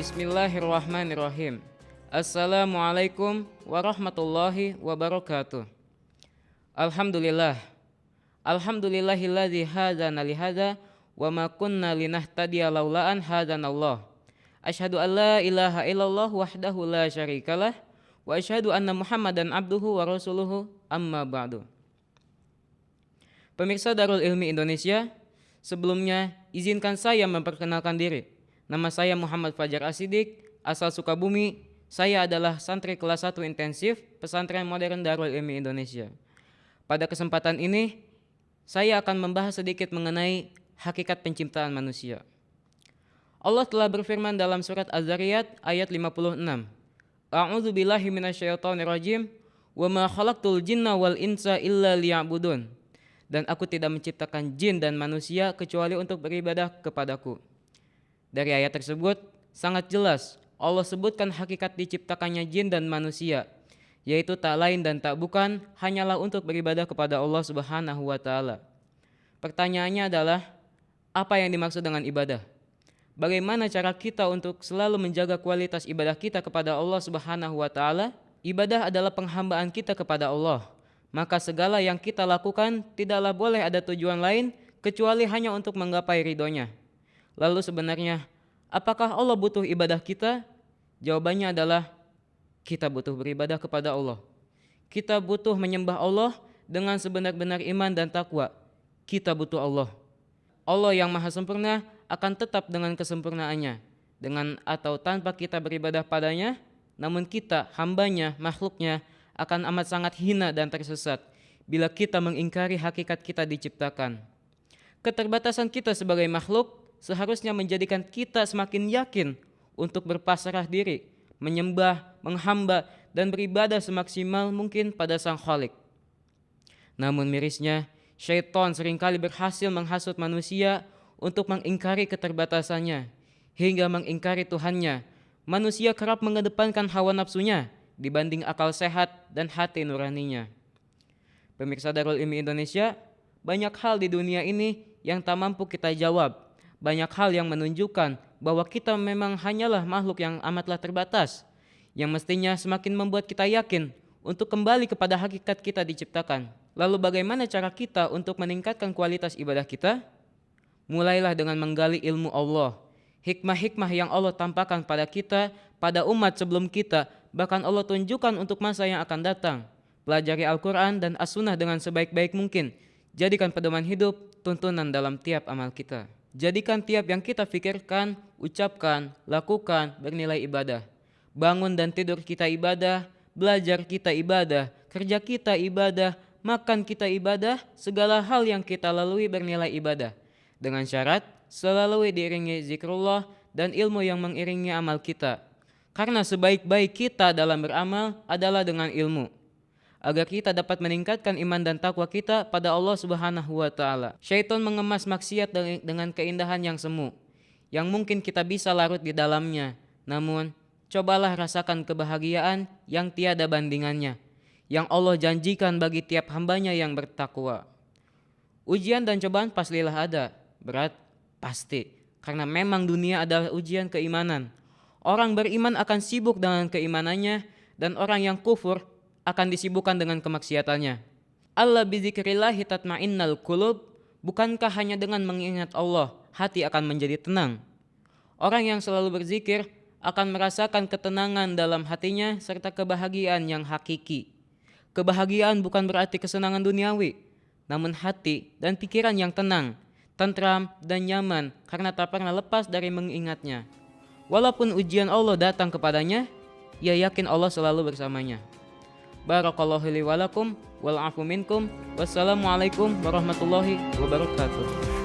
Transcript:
Bismillahirrahmanirrahim. Assalamualaikum warahmatullahi wabarakatuh. Alhamdulillah. Alhamdulillahilladzi hadana lihada wa ma kunna linahtadiya laula an hadanallah. Asyhadu an la ilaha illallah wahdahu la syarikalah wa asyhadu anna Muhammadan abduhu wa rasuluhu amma ba'du. Pemirsa Darul Ilmi Indonesia, sebelumnya izinkan saya memperkenalkan diri. Nama saya Muhammad Fajar Asidik, asal Sukabumi. Saya adalah santri kelas 1 intensif Pesantren Modern Darul Ilmi Indonesia. Pada kesempatan ini, saya akan membahas sedikit mengenai hakikat penciptaan manusia. Allah telah berfirman dalam surat Az-Zariyat ayat 56. A'udzu billahi minasyaitonir rajim, wa ma khalaqtul jinna wal insa illa liya'budun. Dan aku tidak menciptakan jin dan manusia kecuali untuk beribadah kepadaku. Dari ayat tersebut sangat jelas Allah sebutkan hakikat diciptakannya jin dan manusia, yaitu tak lain dan tak bukan hanyalah untuk beribadah kepada Allah Subhanahu wa taala. Pertanyaannya adalah, apa yang dimaksud dengan ibadah? Bagaimana cara kita untuk selalu menjaga kualitas ibadah kita kepada Allah Subhanahu wa taala? Ibadah adalah penghambaan kita kepada Allah. Maka segala yang kita lakukan tidaklah boleh ada tujuan lain kecuali hanya untuk menggapai ridhonya. Lalu sebenarnya, apakah Allah butuh ibadah kita? Jawabannya adalah, kita butuh beribadah kepada Allah. Kita butuh menyembah Allah dengan sebenar-benar iman dan takwa. Kita butuh Allah. Allah yang maha sempurna akan tetap dengan kesempurnaannya, dengan atau tanpa kita beribadah padanya, namun kita, hambanya, makhluknya, akan amat sangat hina dan tersesat bila kita mengingkari hakikat kita diciptakan. Keterbatasan kita sebagai makhluk seharusnya menjadikan kita semakin yakin untuk berpasrah diri, menyembah, menghamba, dan beribadah semaksimal mungkin pada Sang Khalik. Namun mirisnya, syaitan seringkali berhasil menghasut manusia untuk mengingkari keterbatasannya, hingga mengingkari Tuhannya. Manusia kerap mengedepankan hawa nafsunya dibanding akal sehat dan hati nuraninya. Pemirsa Darul Ilmi Indonesia, banyak hal di dunia ini yang tak mampu kita jawab. Banyak hal yang menunjukkan bahwa kita memang hanyalah makhluk yang amatlah terbatas, yang mestinya semakin membuat kita yakin untuk kembali kepada hakikat kita diciptakan. Lalu bagaimana cara kita untuk meningkatkan kualitas ibadah kita? Mulailah dengan menggali ilmu Allah, hikmah-hikmah yang Allah tampakkan pada kita, pada umat sebelum kita, bahkan Allah tunjukkan untuk masa yang akan datang. Pelajari Al-Quran dan As-Sunnah dengan sebaik-baik mungkin. Jadikan pedoman hidup, tuntunan dalam tiap amal kita. Jadikan tiap yang kita pikirkan, ucapkan, lakukan bernilai ibadah. Bangun dan tidur kita ibadah, belajar kita ibadah, kerja kita ibadah, makan kita ibadah, segala hal yang kita lalui bernilai ibadah. Dengan syarat selalu diiringi zikrullah dan ilmu yang mengiringi amal kita. Karena sebaik-baik kita dalam beramal adalah dengan ilmu. Agar kita dapat meningkatkan iman dan takwa kita pada Allah Subhanahu wa taala. Syaitan mengemas maksiat dengan keindahan yang semu, yang mungkin kita bisa larut di dalamnya. Namun, cobalah rasakan kebahagiaan yang tiada bandingannya, yang Allah janjikan bagi tiap hambanya yang bertakwa. Ujian dan cobaan pastilah ada, berat pasti, karena memang dunia adalah ujian keimanan. Orang beriman akan sibuk dengan keimanannya, dan orang yang kufur akan disibukkan dengan kemaksiatannya. Allah bizikrillahi tatmainnal qulub. Bukankah hanya dengan mengingat Allah hati akan menjadi tenang? Orang yang selalu berzikir akan merasakan ketenangan dalam hatinya serta kebahagiaan yang hakiki. Kebahagiaan bukan berarti kesenangan duniawi, namun hati dan pikiran yang tenang, tentram dan nyaman karena tak pernah lepas dari mengingatnya. Walaupun ujian Allah datang kepadanya, ia yakin Allah selalu bersamanya. Barakallahu li wa lakum wal afu minkum. Wassalamualaikum warahmatullahi wabarakatuh.